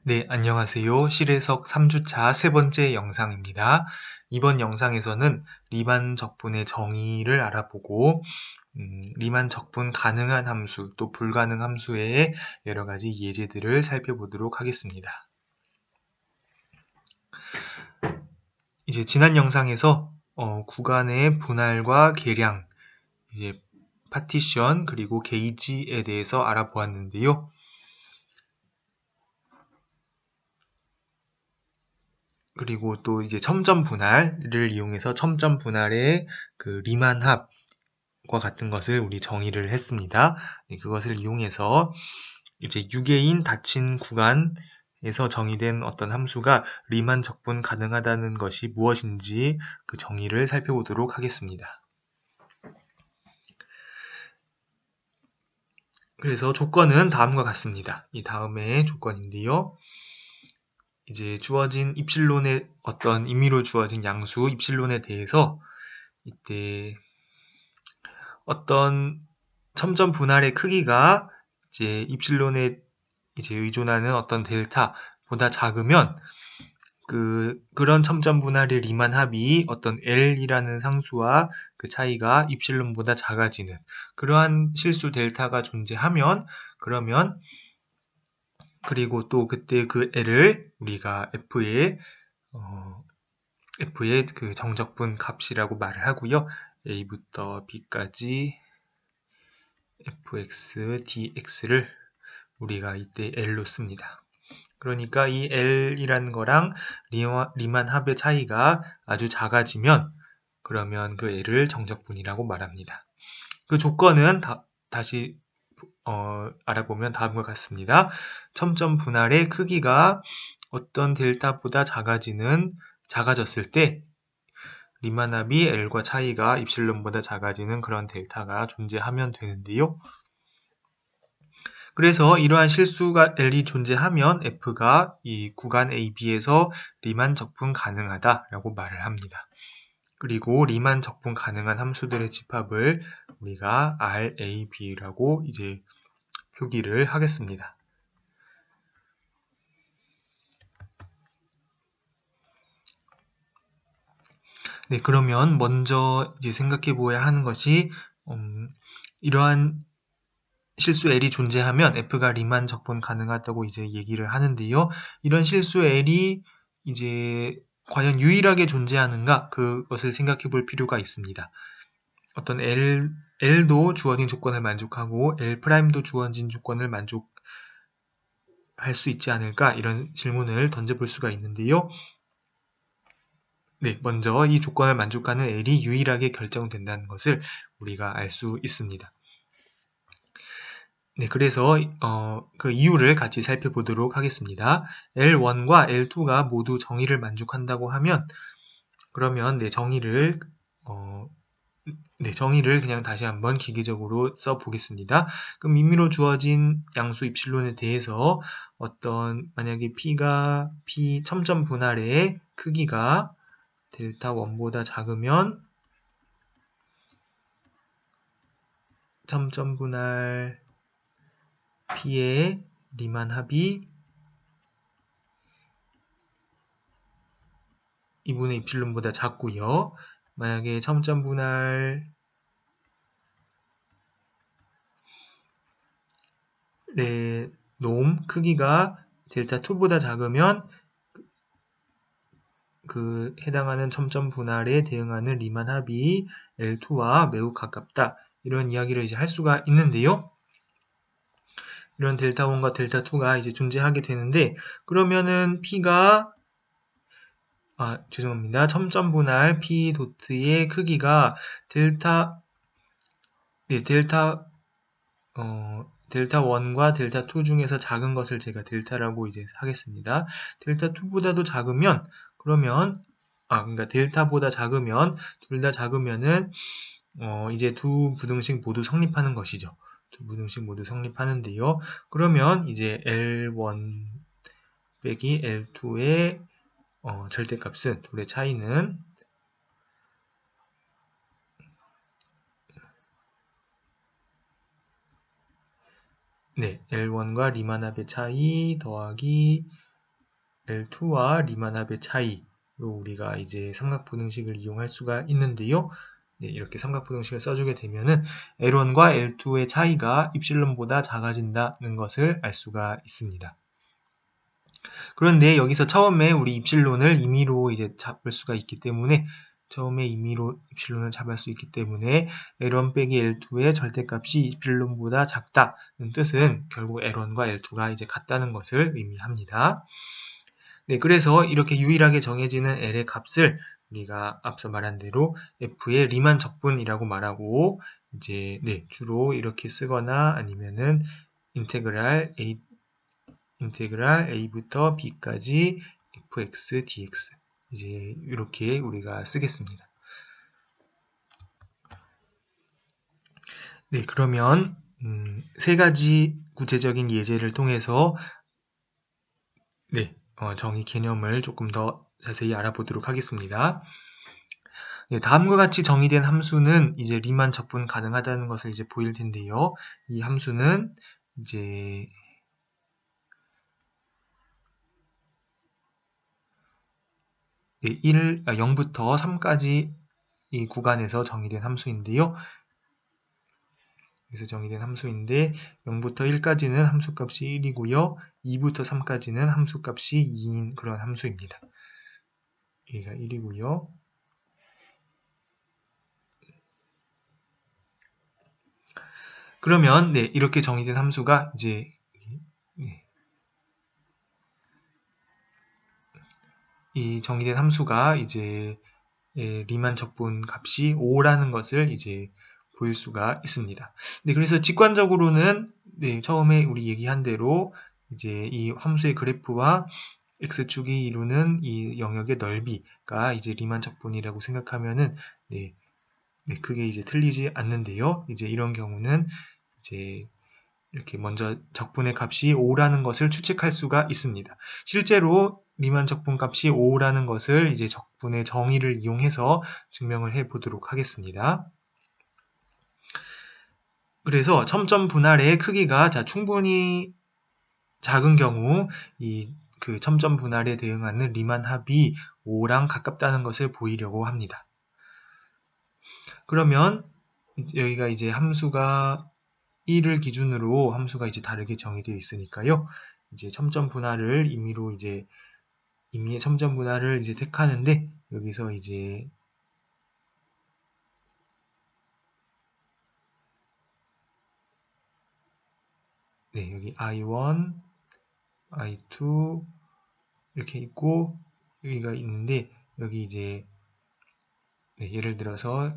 네, 안녕하세요. 실해석 3주차 세 번째 영상입니다. 이번 영상에서는 리만 적분의 정의를 알아보고 리만 적분 가능한 함수 또 불가능 함수의 여러 가지 예제들을 살펴보도록 하겠습니다. 이제 지난 영상에서 구간의 분할과 계량, 이제 파티션 그리고 게이지에 대해서 알아보았는데요. 그리고 또 이제 첨점 분할을 이용해서 첨점 분할의 그 리만 합과 같은 것을 우리 정의를 했습니다. 네, 그것을 이용해서 이제 유개인 닫힌 구간에서 정의된 어떤 함수가 리만 적분 가능하다는 것이 무엇인지 그 정의를 살펴보도록 하겠습니다. 그래서 조건은 다음과 같습니다. 이 다음의 조건인데요. 이제 주어진 입실론의 어떤 임의로 주어진 양수 입실론에 대해서 이때 어떤 첨점 분할의 크기가 이제 입실론에 이제 의존하는 어떤 델타보다 작으면 그런 첨점 분할의 리만 합이 어떤 L이라는 상수와 그 차이가 입실론보다 작아지는 그러한 실수 델타가 존재하면 그러면 그리고 또 그때 그 L을 우리가 F의 그 정적분 값이라고 말을 하고요. A부터 B까지 fx, dx를 우리가 이때 L로 씁니다. 그러니까 이 L이라는 거랑 리만 합의 차이가 아주 작아지면 그러면 그 L을 정적분이라고 말합니다. 그 조건은 다시 알아보면 다음과 같습니다. 첨점 분할의 크기가 어떤 델타보다 작아졌을 때 리만 합이 L과 차이가 입실론보다 작아지는 그런 델타가 존재하면 되는데요. 그래서 이러한 실수가 L이 존재하면 F가 이 구간 AB에서 리만 적분 가능하다라고 말을 합니다. 그리고 리만 적분 가능한 함수들의 집합을 우리가 RAB라고 이제 표기를 하겠습니다. 네, 그러면 먼저 이제 생각해 보아야 하는 것이 이러한 실수 L이 존재하면 F가 리만 적분 가능하다고 이제 얘기를 하는데요. 이런 실수 L이 이제 과연 유일하게 존재하는가 그것을 생각해 볼 필요가 있습니다. 어떤 L도 주어진 조건을 만족하고 L'도 주어진 조건을 만족할 수 있지 않을까 이런 질문을 던져볼 수가 있는데요. 네, 먼저 이 조건을 만족하는 L이 유일하게 결정된다는 것을 우리가 알 수 있습니다. 네, 그래서 그 이유를 같이 살펴보도록 하겠습니다. L1과 L2가 모두 정의를 만족한다고 하면 그러면 정의를 그냥 다시 한번 기계적으로 써보겠습니다. 그럼 임의로 주어진 양수 입실론에 대해서 만약에 P 첨점 분할의 크기가 델타 1보다 작으면 첨점 분할 P의 리만 합이 2분의 입실론보다 작고요. 만약에 첨점 분할의 놈 크기가 델타 2보다 작으면 그 해당하는 첨점 분할에 대응하는 리만 합이 L2와 매우 가깝다. 이런 이야기를 이제 할 수가 있는데요. 이런 델타 1과 델타 2가 이제 존재하게 되는데 그러면은 P가 첨점 분할 P 도트의 크기가 델타 1과 델타 2 중에서 작은 것을 제가 델타라고 이제 하겠습니다. 델타 2보다도 작으면 그러니까 델타보다 작으면 둘 다 작으면은 이제 두 부등식 모두 성립하는 것이죠. 두 부등식 모두 성립하는데요. 그러면 이제 L1 빼기 L2의 절대값은 둘의 차이는 L1과 리만 합의 차이 더하기 L2와 리만 합의 차이로 우리가 이제 삼각부등식을 이용할 수가 있는데요. 네, 이렇게 삼각부등식을 써주게 되면은 L1과 L2의 차이가 입실론보다 작아진다는 것을 알 수가 있습니다. 그런데 여기서 처음에 우리 입실론을 임의로 이제 잡을 수가 있기 때문에 처음에 임의로 입실론을 잡을 수 있기 때문에 L1 빼기 L2의 절대값이 입실론보다 작다는 뜻은 결국 L1과 L2가 이제 같다는 것을 의미합니다. 네, 그래서 이렇게 유일하게 정해지는 L의 값을 우리가 앞서 말한 대로 F의 리만 적분이라고 말하고 이제 네, 주로 이렇게 쓰거나 아니면은 인테그랄 A부터 B까지 fx dx 이제 이렇게 우리가 쓰겠습니다. 네, 그러면 세 가지 구체적인 예제를 통해서 네, 정의 개념을 조금 더 자세히 알아보도록 하겠습니다. 네, 다음과 같이 정의된 함수는 이제 리만 적분 가능하다는 것을 이제 보일 텐데요. 이 함수는 이제 0부터 3까지 이 구간에서 정의된 함수인데요. 그래서 정의된 함수인데 0부터 1까지는 함수값이 1이고요. 2부터 3까지는 함수값이 2인 그런 함수입니다. 얘가 1이고요. 그러면 네, 이렇게 정의된 함수가 이제 네, 이 정의된 함수가 이제 리만 적분 값이 5라는 것을 이제 보일 수가 있습니다. 네, 그래서 직관적으로는 네, 처음에 우리 얘기한 대로 이제 이 함수의 그래프와 x축이 이루는 이 영역의 넓이가 이제 리만 적분이라고 생각하면은 네, 그게 이제 틀리지 않는데요. 이제 이런 경우는 이제 이렇게 먼저 적분의 값이 5라는 것을 추측할 수가 있습니다. 실제로 리만 적분 값이 5라는 것을 이제 적분의 정의를 이용해서 증명을 해 보도록 하겠습니다. 그래서 첨점 분할의 크기가 충분히 작은 경우 이 그 첨점 분할에 대응하는 리만 합이 5랑 가깝다는 것을 보이려고 합니다. 그러면 여기가 이제 함수가 1을 기준으로 함수가 이제 다르게 정의되어 있으니까요. 이제 첨점 분할을 임의의 첨점 분할을 이제 택하는데 여기서 이제 네, 여기 I1, I2 이렇게 있고 여기가 있는데 여기 이제 네, 예를 들어서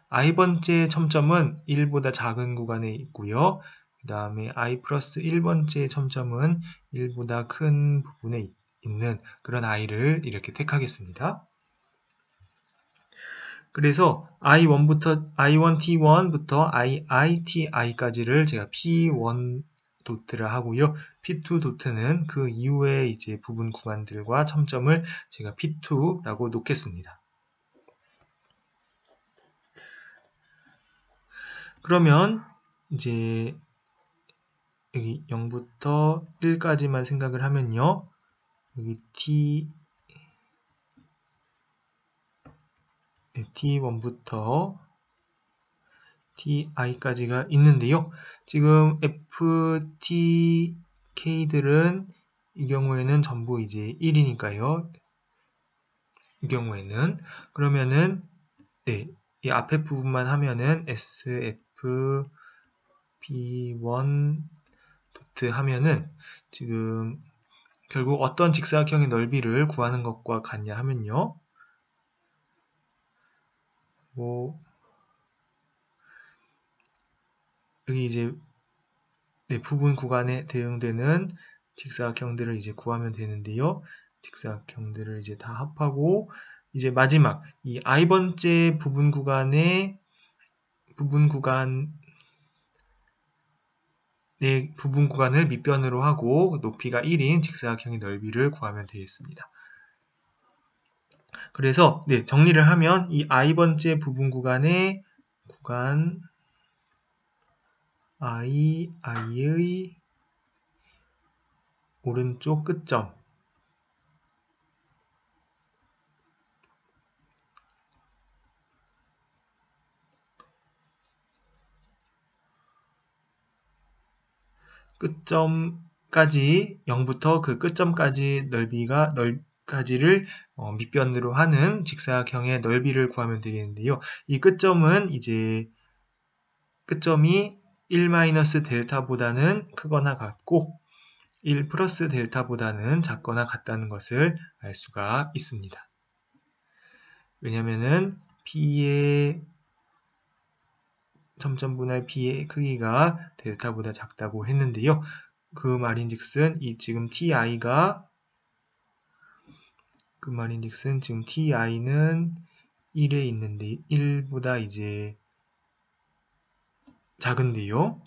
i번째 첨점은 1보다 작은 구간에 있고요. 그 다음에 i 플러스 1번째 첨점은 1보다 큰 부분에 있는 그런 i를 이렇게 택하겠습니다. 그래서 i1t1부터 iiti까지를 제가 p1 도트를 하고요. p2 도트는 그 이후에 이제 부분 구간들과 첨점을 제가 p2라고 놓겠습니다. 그러면 이제 여기 0부터 1까지만 생각을 하면요. 여기 t1부터 ti까지가 있는데요. 지금 fttk들은 이 경우에는 전부 이제 1이니까요. 이 경우에는 그러면은 네, 이 앞에 부분만 하면은 sf p1 도트 하면은 지금 결국 어떤 직사각형의 넓이를 구하는 것과 같냐 하면요. 여기 이제 부분 구간에 대응되는 직사각형들을 이제 구하면 되는데요. 직사각형들을 이제 다 합하고 이제 마지막 이 i번째 부분 구간의 부분 구간을 밑변으로 하고 높이가 1인 직사각형의 넓이를 구하면 되겠습니다. 그래서 정리를 하면 이 i번째 부분 구간의 구간 i의 오른쪽 끝점 끝점까지 0부터 그 끝점까지 넓이를 밑변으로 하는 직사각형의 넓이를 구하면 되겠는데요. 이 끝점은 이제 끝점이 1-델타보다는 크거나 같고 1 플러스 델타보다는 작거나 같다는 것을 알 수가 있습니다. 왜냐면은 P의 점점분할 P의 크기가 델타보다 작다고 했는데요. 그 말인즉슨 지금 ti는 ti는 1에 있는데 1보다 이제 작은데요.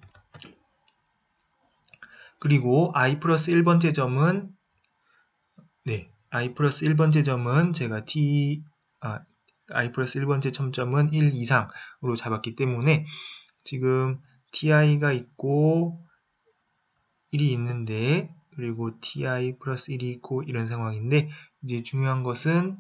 그리고 i 플러스 1번째 점은 i 플러스 1번째 점은 제가 i 플러스 1번째 첨점은 1 이상으로 잡았기 때문에 지금 ti가 있고 1이 있는데 그리고 ti 플러스 1이 있고 이런 상황인데 이제 중요한 것은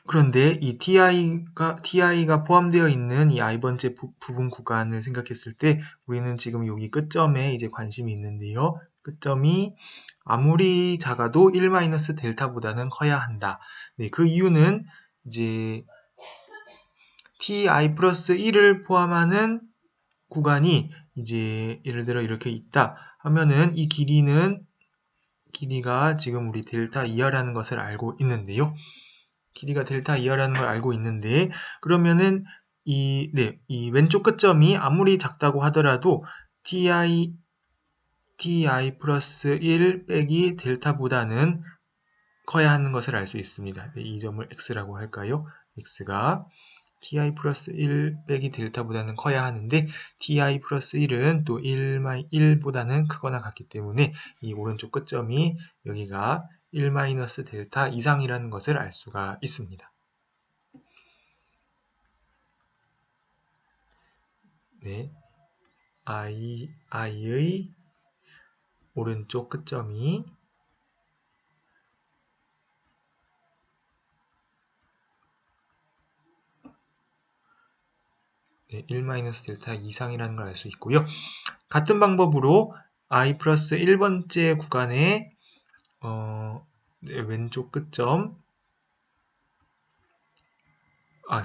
그런데 이 ti가 포함되어 있는 이 i번째 부분 구간을 생각했을 때 우리는 지금 여기 끝점에 이제 관심이 있는데요. 끝점이 아무리 작아도 1-델타보다는 커야 한다. 그 이유는 이제 ti 플러스 1을 포함하는 구간이 이제 예를 들어 이렇게 있다 하면은 이 길이가 지금 우리 델타 이하라는 것을 알고 있는데요. 길이가 델타 이하라는 걸 알고 있는데 그러면은 이 왼쪽 끝점이 아무리 작다고 하더라도 ti 플러스 1 빼기 델타보다는 커야 하는 것을 알 수 있습니다. 이 점을 x라고 할까요? x가 ti 플러스 1 빼기 델타보다는 커야 하는데 ti 플러스 1은 또 1보다는 크거나 같기 때문에 이 오른쪽 끝점이 여기가 1-델타 이상이라는 것을 알 수가 있습니다. i의 오른쪽 끝점이 1-델타 이상이라는 걸 알 수 있고요. 같은 방법으로 i 플러스 1번째 구간의 왼쪽 끝점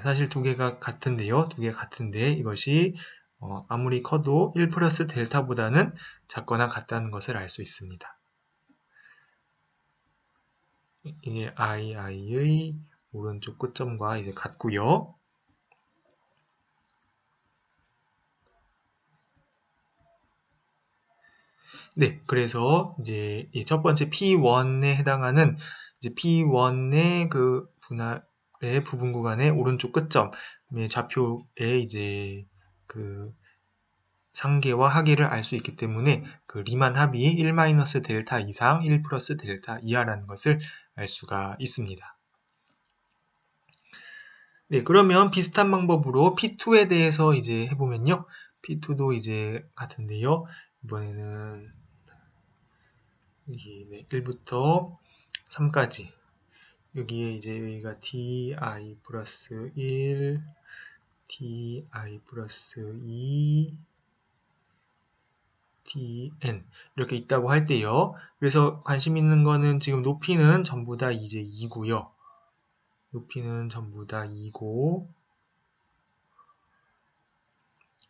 사실 두 개가 같은데요. 두 개가 같은데 이것이 아무리 커도 1 플러스 델타보다는 작거나 같다는 것을 알 수 있습니다. 이게 i의 오른쪽 끝점과 이제 같고요. 그래서 이제 이 첫 번째 P1에 해당하는 이제 P1의 그 분할의 부분 구간의 오른쪽 끝점의 좌표에 이제 그 상계와 하계를 알 수 있기 때문에 그 리만 합이 1-델타 이상, 1 플러스 델타 이하라는 것을 알 수가 있습니다. 그러면 비슷한 방법으로 P2에 대해서 이제 해보면요. P2도 이제 같은데요. 이번에는 여기 1부터 3까지 여기에 이제 여기가 ti 플러스 1, ti 플러스 2, tn 이렇게 있다고 할 때요. 그래서 관심 있는 거는 지금 높이는 전부 다 이제 2고요. 높이는 전부 다 2고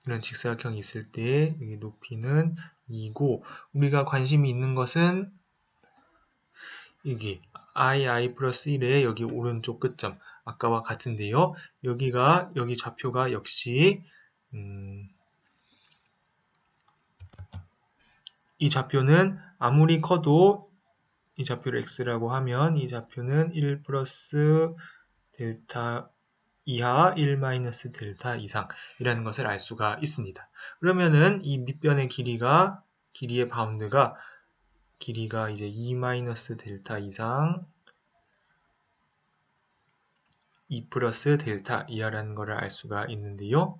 이런 직사각형이 있을 때 여기 높이는 2고 우리가 관심이 있는 것은 여기 i 플러스 1의 여기 오른쪽 끝점 아까와 같은데요. 여기 좌표가 역시 이 좌표는 아무리 커도 이 좌표를 x라고 하면 이 좌표는 1 플러스 델타 이하 1-델타 이상이라는 것을 알 수가 있습니다. 그러면은 이 밑변의 길이의 바운드가 길이가 이제 2-델타 이상 2 플러스 델타 이하라는 것을 알 수가 있는데요.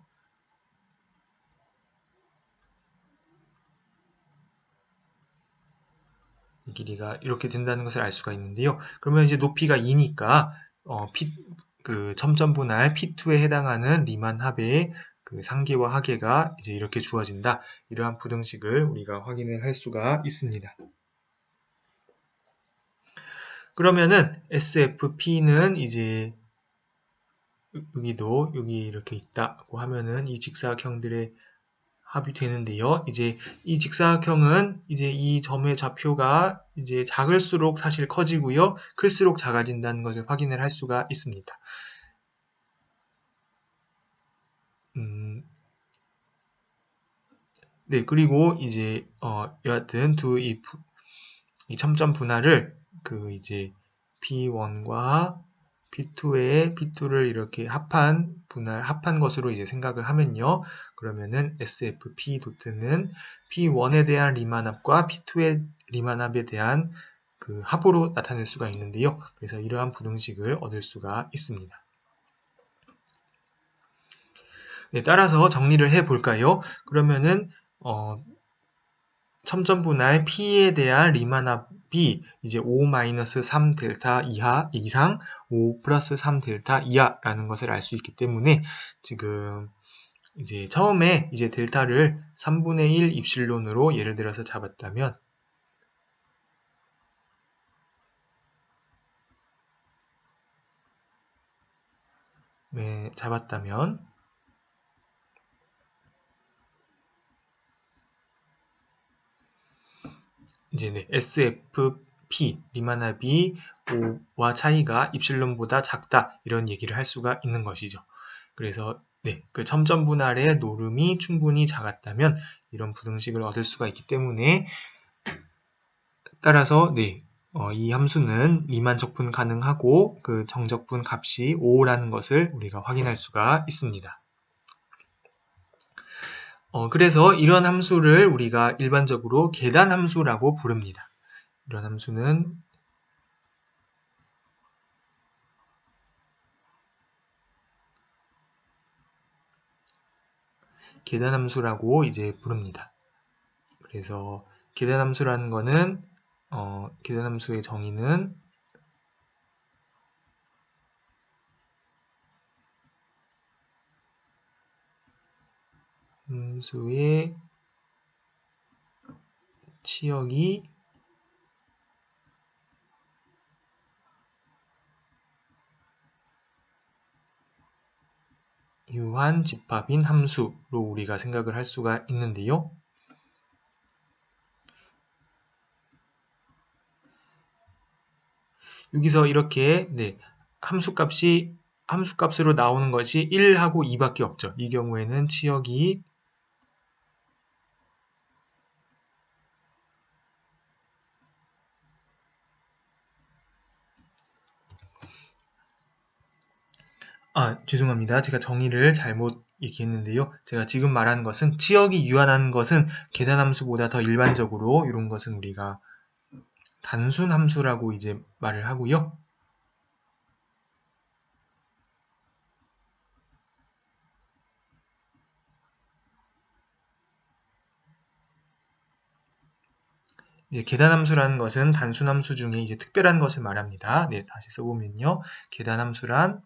이 길이가 이렇게 된다는 것을 알 수가 있는데요. 그러면 이제 높이가 2니까 그 첨점분할 P2에 해당하는 리만 합의 그 상계와 하계가 이제 이렇게 주어진다. 이러한 부등식을 우리가 확인을 할 수가 있습니다. 그러면은 SFP는 이제 여기 이렇게 있다고 하면은 이 직사각형들의 합이 되는데요. 이제 이 직사각형은 이제 이 점의 좌표가 이제 작을수록 사실 커지고요. 클수록 작아진다는 것을 확인을 할 수가 있습니다. 네, 그리고 이제 여하튼 이 첨점 분할을 그 이제 P1과 P2를 이렇게 합한 것으로 이제 생각을 하면요. 그러면은 SFP 도트는 P1에 대한 리만합과 P2의 리만합에 대한 그 합으로 나타낼 수가 있는데요. 그래서 이러한 부등식을 얻을 수가 있습니다. 네, 따라서 정리를 해 볼까요? 그러면은 첨점분할 P에 대한 리만합이 이제 5-3 델타 이상 5 플러스 3 델타 이하라는 것을 알 수 있기 때문에 지금 이제 처음에 이제 델타를 3분의 1 입실론으로 예를 들어서 잡았다면 이제 네, SFP 리만합이 5와 차이가 입실론보다 작다 이런 얘기를 할 수가 있는 것이죠. 그래서 네, 그 첨점 분할의 노름이 충분히 작았다면 이런 부등식을 얻을 수가 있기 때문에 따라서 네, 이 함수는 리만 적분 가능하고 그 정적분 값이 5라는 것을 우리가 확인할 수가 있습니다. 그래서 이런 함수를 우리가 일반적으로 계단 함수라고 부릅니다. 이런 함수는 계단 함수라고 이제 부릅니다. 그래서 계단 함수라는 거는 계단 함수의 정의는 함수의 치역이 유한 집합인 함수로 우리가 생각을 할 수가 있는데요. 여기서 이렇게 네, 함수값으로 나오는 것이 1하고 2밖에 없죠. 이 경우에는 치역이 죄송합니다. 제가 정의를 잘못 얘기했는데요. 제가 지금 말하는 것은 치역이 유한한 것은 계단함수보다 더 일반적으로 이런 것은 우리가 단순함수라고 이제 말을 하고요. 이제 계단함수라는 것은 단순함수 중에 이제 특별한 것을 말합니다. 네, 다시 써보면요. 계단함수란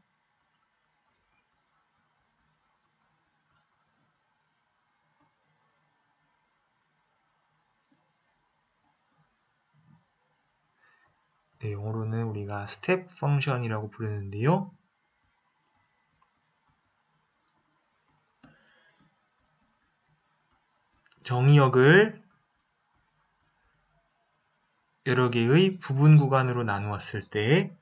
네, 영어로는 우리가 스텝 펑션이라고 부르는데요. 정의역을 여러 개의 부분 구간으로 나누었을 때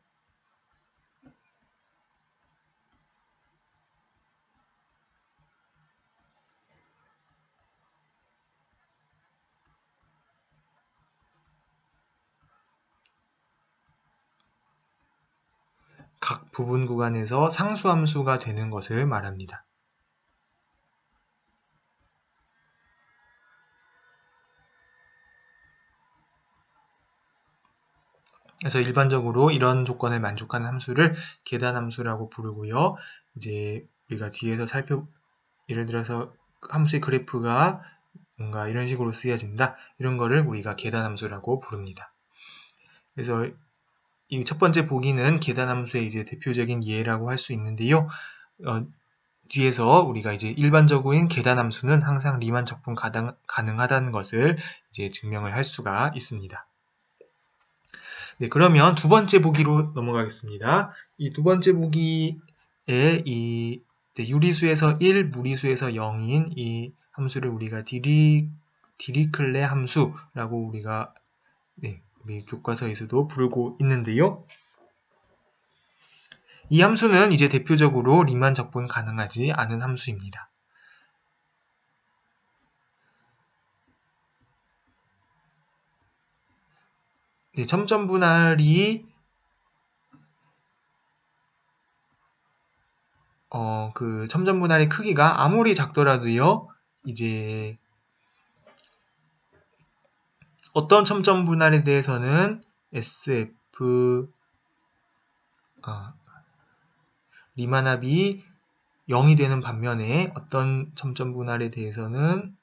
각 부분 구간에서 상수함수가 되는 것을 말합니다. 그래서 일반적으로 이런 조건을 만족하는 함수를 계단함수라고 부르고요. 이제 우리가 뒤에서 예를 들어서 함수의 그래프가 뭔가 이런 식으로 쓰여진다. 이런 거를 우리가 계단함수라고 부릅니다. 그래서 이 첫 번째 보기는 계단함수의 이제 대표적인 예라고 할 수 있는데요. 뒤에서 우리가 이제 일반적인 계단함수는 항상 리만 적분 가능하다는 것을 이제 증명을 할 수가 있습니다. 네, 그러면 두 번째 보기로 넘어가겠습니다. 이 두 번째 보기에 이 유리수에서 1, 무리수에서 0인 이 함수를 우리가 디리클레 함수라고 우리가 우리 교과서에서도 부르고 있는데요. 이 함수는 이제 대표적으로 리만 적분 가능하지 않은 함수입니다. 네, 첨점 분할이 그 첨점 분할의 크기가 아무리 작더라도요, 이제 어떤 첨점 분할에 대해서는 SF 리만합이 0이 되는 반면에 어떤 첨점 분할에 대해서는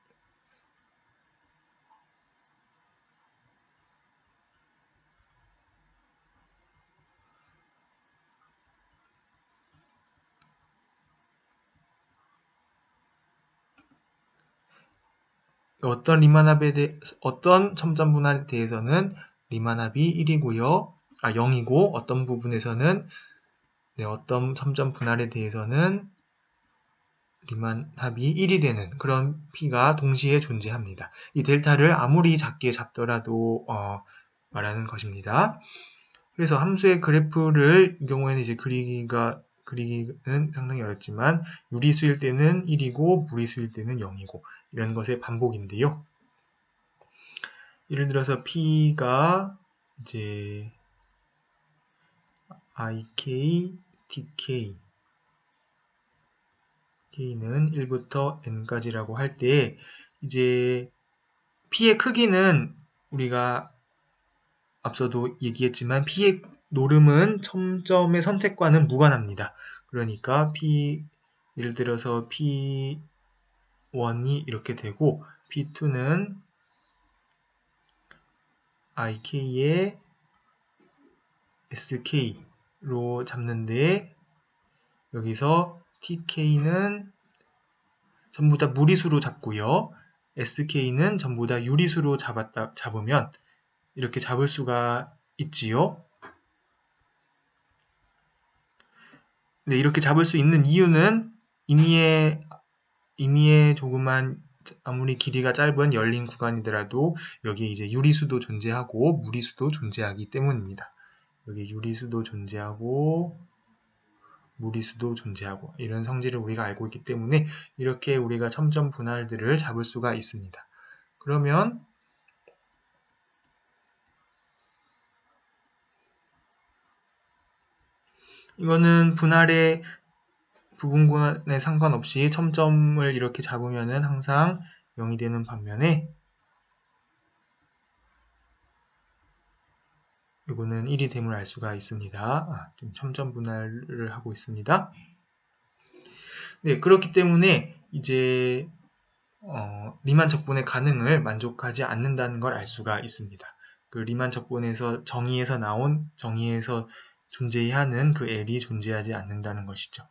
어떤 첨점 분할에 대해서는 리만합이 1이고요. 0이고 어떤 부분에서는 어떤 첨점 분할에 대해서는 리만합이 1이 되는 그런 P가 동시에 존재합니다. 이 델타를 아무리 작게 잡더라도 말하는 것입니다. 그래서 함수의 그래프를 이 경우에는 이제 그리기는 상당히 어렵지만 유리수일 때는 1이고 무리수일 때는 0이고 이런 것의 반복인데요. 예를 들어서 P가 이제 IK, TK K는 1부터 N까지라고 할 때 이제 P의 크기는 우리가 앞서도 얘기했지만 P의 노름은 첨점의 선택과는 무관합니다. 그러니까 예를 들어서 P1이 이렇게 되고 P2는 IK의 SK로 잡는데 여기서 TK는 전부 다 무리수로 잡고요. SK는 전부 다 유리수로 잡으면 이렇게 잡을 수가 있지요. 네, 이렇게 잡을 수 있는 이유는 임의의 조그만 아무리 길이가 짧은 열린 구간이더라도 여기에 이제 유리수도 존재하고 무리수도 존재하기 때문입니다. 여기 유리수도 존재하고 무리수도 존재하고 이런 성질을 우리가 알고 있기 때문에 이렇게 우리가 첨점 분할들을 잡을 수가 있습니다. 그러면 이거는 분할의 부분과는 상관없이 첨점을 이렇게 잡으면은 항상 0이 되는 반면에 이거는 1이 됨을 알 수가 있습니다. 지금 첨점 분할을 하고 있습니다. 네, 그렇기 때문에 이제 리만 적분의 가능을 만족하지 않는다는 걸 알 수가 있습니다. 그 리만 적분에서 정의에서 존재해야 하는 그 L이 존재하지 않는다는 것이죠.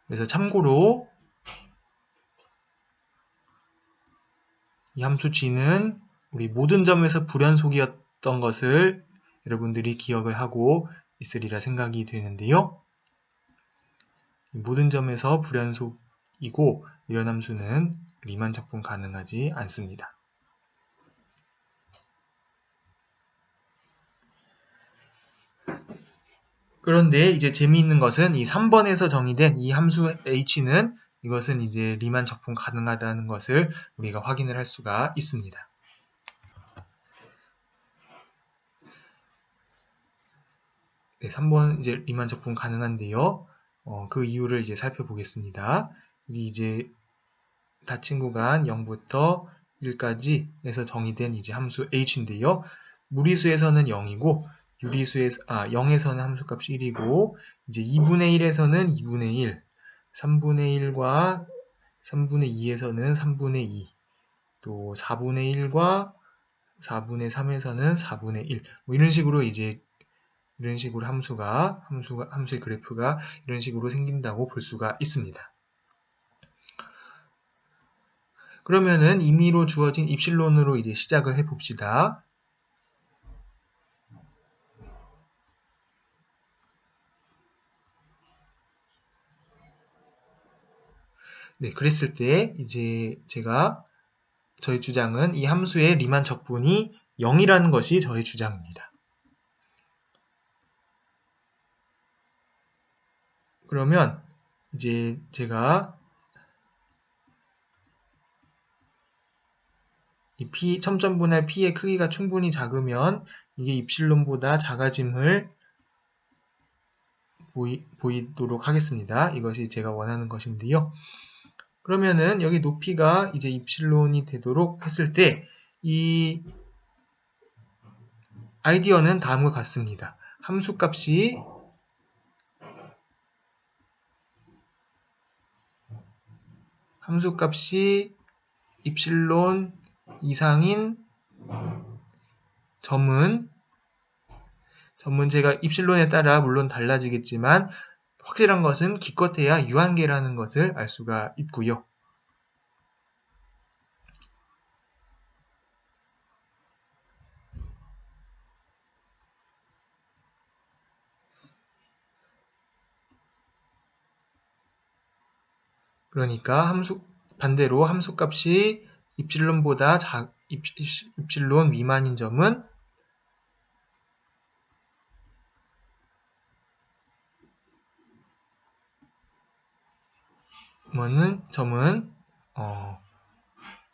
그래서 참고로 이 함수 g는 우리 모든 점에서 불연속이었던 것을 여러분들이 기억을 하고 있으리라 생각이 되는데요. 모든 점에서 불연속이고 이런 함수는 리만 적분 가능하지 않습니다. 그런데 이제 재미있는 것은 이 3번에서 정의된 이 함수 h는 이것은 이제 리만 적분 가능하다는 것을 우리가 확인을 할 수가 있습니다. 네, 3번 이제 리만 적분 가능한데요. 그 이유를 이제 살펴보겠습니다. 여기 이제 닫힌 구간 0부터 1까지 에서 정의된 이제 함수 h인데요. 무리수에서는 0이고 0에서는 함수값이 1이고 이제 2분의 1에서는 2분의 1, 3분의 1과 3분의 2에서는 3분의 2, 또 4분의 1과 4분의 3에서는 4분의 1, 뭐 이런 식으로 함수의 그래프가 이런 식으로 생긴다고 볼 수가 있습니다. 그러면은 임의로 주어진 입실론으로 이제 시작을 해 봅시다. 네, 그랬을 때 이제 저희 주장은 이 함수의 리만 적분이 0이라는 것이 저희 주장입니다. 그러면 이제 제가 이 첨점분할 P의 크기가 충분히 작으면 이게 입실론보다 작아짐을 보이도록 하겠습니다. 이것이 제가 원하는 것인데요. 그러면은 여기 높이가 이제 입실론이 되도록 했을 때 이 아이디어는 다음과 같습니다. 함수값이 입실론 이상인 점은 제가 입실론에 따라 물론 달라지겠지만 확실한 것은 기껏해야 유한계라는 것을 알 수가 있고요. 그러니까 반대로 함수값이 입실론 미만인 점은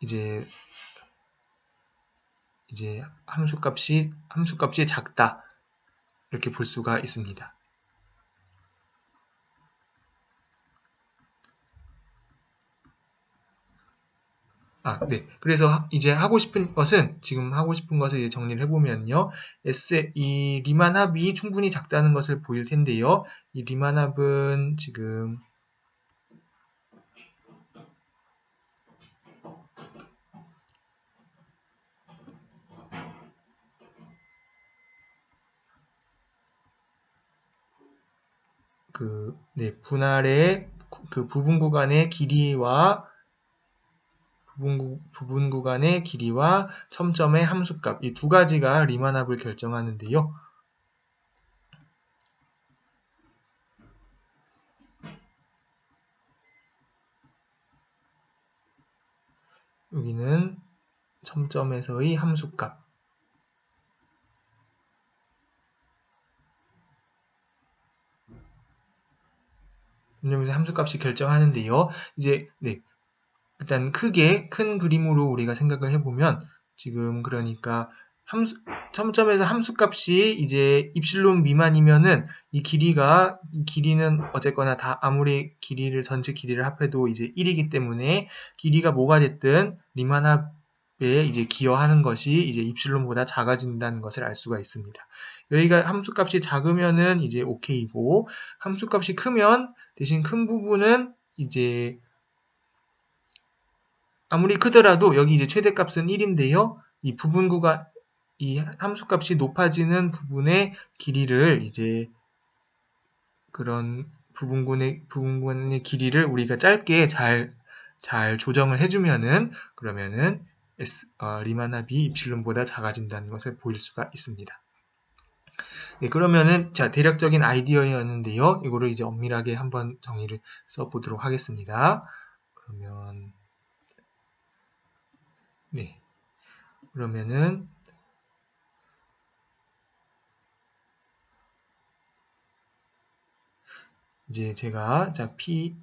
이제 함수값이 작다 이렇게 볼 수가 있습니다. 네. 그래서 이제 지금 하고 싶은 것을 이제 정리를 해보면요. 이 리만 합이 충분히 작다는 것을 보일 텐데요. 이 리만 합은 지금 분할의 부분 구간의 길이와 첨점의 함수값 이 두 가지가 리만 합을 결정하는데요. 여기는 첨점에서의 함수값. 첨점에서 함수값이 결정하는데요. 이제 일단 큰 그림으로 우리가 생각을 해보면 지금 그러니까 첨점에서 함수값이 이제 입실론 미만이면은 이 길이는 어쨌거나 다 아무리 전체 길이를 합해도 이제 1이기 때문에 길이가 뭐가 됐든 리만 합에 이제 기여하는 것이 이제 입실론보다 작아진다는 것을 알 수가 있습니다. 여기가 함수값이 작으면은 이제 오케이고 함수값이 크면 대신 큰 부분은 이제 아무리 크더라도 여기 이제 최대값은 1인데요. 이 함수값이 높아지는 부분의 길이를 이제 그런 부분군의 길이를 우리가 짧게 잘 조정을 해주면은 그러면은 리만 합이 입실론보다 작아진다는 것을 보일 수가 있습니다. 네, 그러면은 대략적인 아이디어였는데요. 이거를 이제 엄밀하게 한번 정의를 써보도록 하겠습니다. 그러면은 이제 제가 P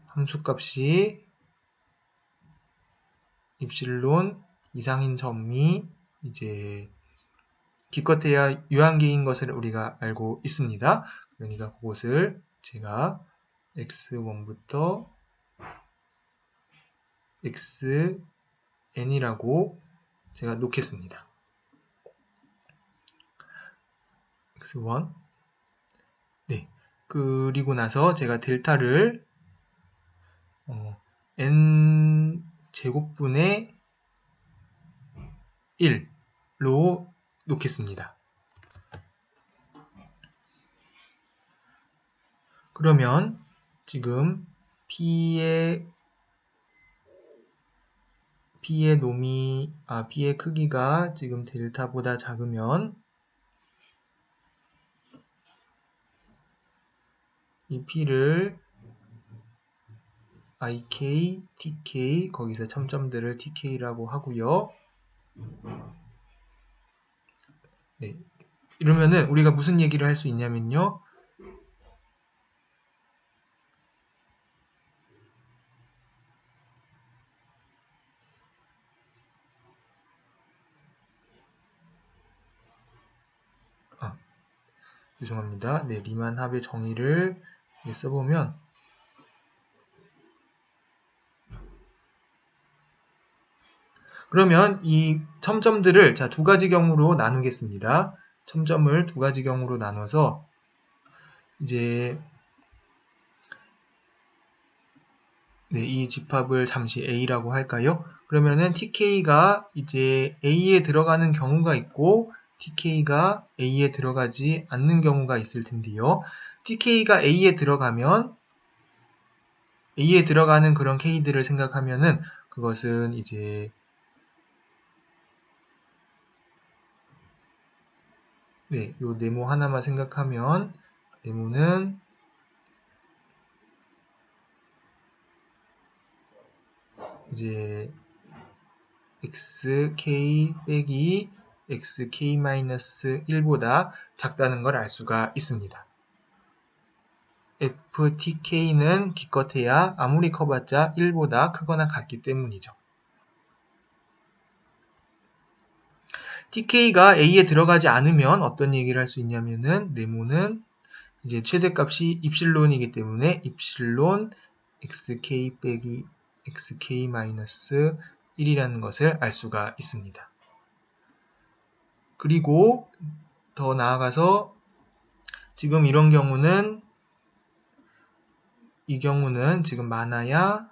함수값이 입실론 이상인 점이 이제 기껏해야 유한계인 것을 우리가 알고 있습니다. 그러니까 그것을 제가 x1부터 xn이라고 제가 놓겠습니다. x1. 네. 그리고 나서 제가 델타를 n 제곱분의 1로 놓겠습니다. 그러면 지금 P의 크기가 지금 델타보다 작으면 이 P를 IK, TK, 거기서 첨점들을 TK라고 하고요. 네. 이러면은 우리가 무슨 얘기를 할 수 있냐면요. 죄송합니다. 네, 리만 합의 정의를 써보면 그러면 이 첨점들을 두 가지 경우로 나누겠습니다. 첨점을 두 가지 경우로 나눠서 이제 이 집합을 잠시 A라고 할까요? 그러면은 TK가 이제 A에 들어가는 경우가 있고 TK가 A에 들어가지 않는 경우가 있을 텐데요. TK가 A에 들어가면 A에 들어가는 그런 K들을 생각하면은 그것은 이제 요 네모 하나만 생각하면 네모는 이제 xk 빼기 xk-1보다 작다는 걸 알 수가 있습니다. ftK는 기껏해야 아무리 커봤자 1보다 크거나 같기 때문이죠. TK가 A에 들어가지 않으면 어떤 얘기를 할 수 있냐면은 네모는 이제 최대값이 입실론이기 때문에 입실론 xk 빼기 xk-1이라는 것을 알 수가 있습니다. 그리고 더 나아가서 지금 이런 경우는 지금 많아야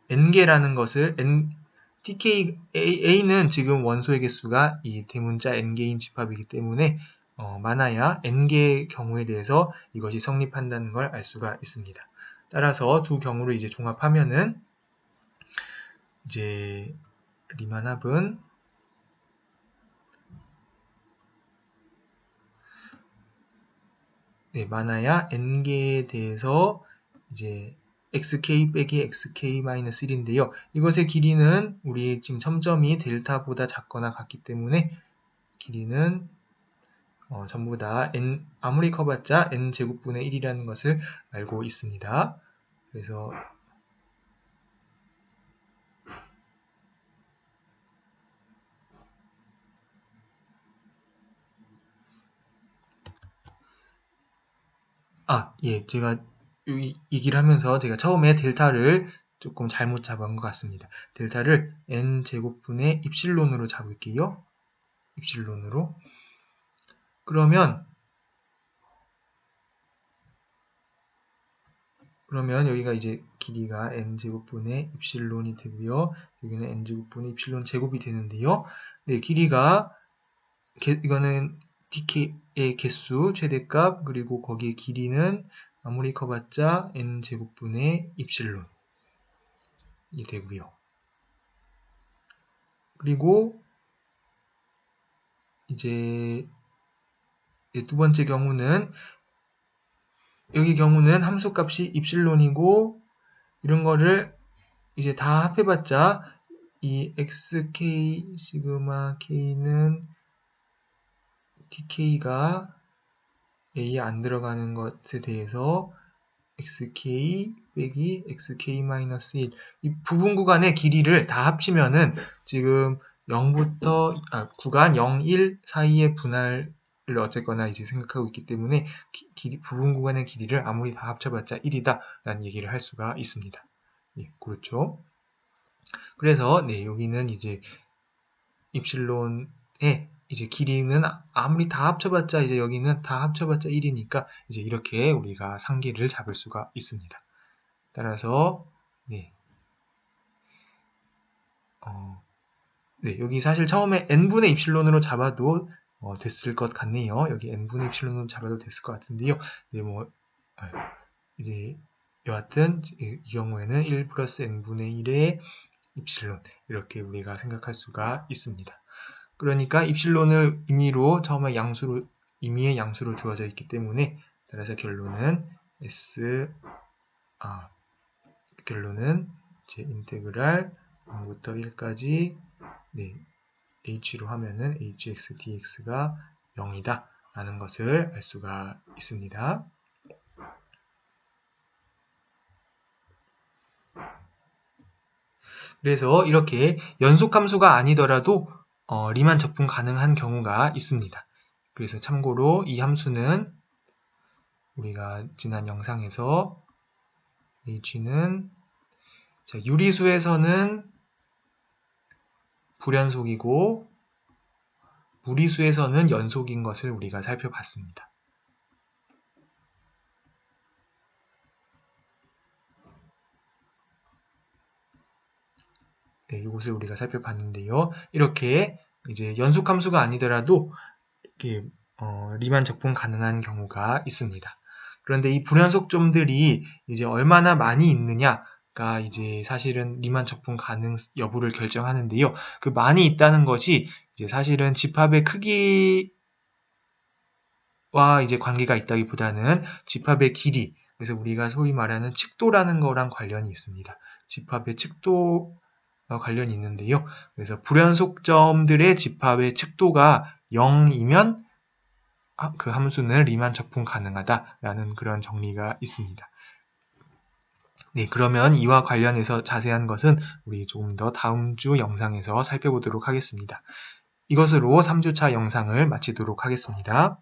n개라는 것을 TK A는 지금 원소의 개수가 이 대문자 n개인 집합이기 때문에 많아야 n개의 경우에 대해서 이것이 성립한다는 걸 알 수가 있습니다. 따라서 두 경우를 이제 종합하면은 이제 리만 합은 많아야 n개에 대해서 이제 xk 빼기 xk-1인데요. 이것의 길이는 우리 지금 첨점이 델타보다 작거나 같기 때문에 길이는 전부 다 n 아무리 커봤자 n 제곱분의 1이라는 것을 알고 있습니다. 그래서 제가 이 얘기를 하면서 제가 처음에 델타를 조금 잘못 잡은 것 같습니다. 델타를 n 제곱분의 입실론으로 잡을게요. 입실론으로. 그러면 여기가 이제 길이가 n제곱분의 입실론이 되고요. 여기는 n제곱분의 입실론 제곱이 되는데요. 길이가 이거는 dk의 개수 최대값 그리고 거기에 길이는 아무리 커봤자 n제곱분의 입실론이 되고요. 그리고 이제 두 번째 경우는 여기 경우는 함수값이 입실론이고 이런 거를 이제 다 합해봤자 이 xk 시그마 k는 TK가 A에 안 들어가는 것에 대해서 xk 빼기 xk-1 이 부분 구간의 길이를 다 합치면은 지금 0부터 구간 0, 1 사이의 분할을 어쨌거나 이제 생각하고 있기 때문에 부분 구간의 길이를 아무리 다 합쳐봤자 1이다 라는 얘기를 할 수가 있습니다. 그렇죠. 그래서 네, 여기는 이제 입실론의 이제 길이는 아무리 다 합쳐봤자 이제 여기는 다 합쳐봤자 1이니까 이제 이렇게 우리가 상계를 잡을 수가 있습니다. 따라서 네, 네, 여기 사실 처음에 n분의 입실론으로 잡아도 됐을 것 같네요. 여기 n분의 입실론으로 잡아도 됐을 것 같은데요. 네, 뭐 이제 여하튼 이 경우에는 1 플러스 n분의 1의 입실론 이렇게 우리가 생각할 수가 있습니다. 그러니까 입실론을 임의로 처음에 임의의 양수로 주어져 있기 때문에 따라서 결론은 결론은 제 인테그랄 0부터 1까지 네, h로 하면은 hx dx가 0이다 라는 것을 알 수가 있습니다. 그래서 이렇게 연속함수가 아니더라도 리만 적분 가능한 경우가 있습니다. 그래서 참고로 이 함수는 우리가 지난 영상에서 h는 유리수에서는 불연속이고 무리수에서는 연속인 것을 우리가 살펴봤습니다. 네, 이것을 우리가 살펴봤는데요. 이렇게 이제 연속함수가 아니더라도 이렇게 리만 적분 가능한 경우가 있습니다. 그런데 이 불연속점들이 이제 얼마나 많이 있느냐가 이제 사실은 리만 적분 가능 여부를 결정하는데요. 그 많이 있다는 것이 이제 사실은 집합의 크기와 이제 관계가 있다기보다는 집합의 길이, 그래서 우리가 소위 말하는 칙도라는 거랑 관련이 있습니다. 집합의 칙도 관련이 있는데요. 그래서 불연속점들의 집합의 칙도가 0이면 그 함수는 리만 적분 가능하다라는 그런 정리가 있습니다. 네, 그러면 이와 관련해서 자세한 것은 우리 조금 더 다음 주 영상에서 살펴보도록 하겠습니다. 이것으로 3주차 영상을 마치도록 하겠습니다.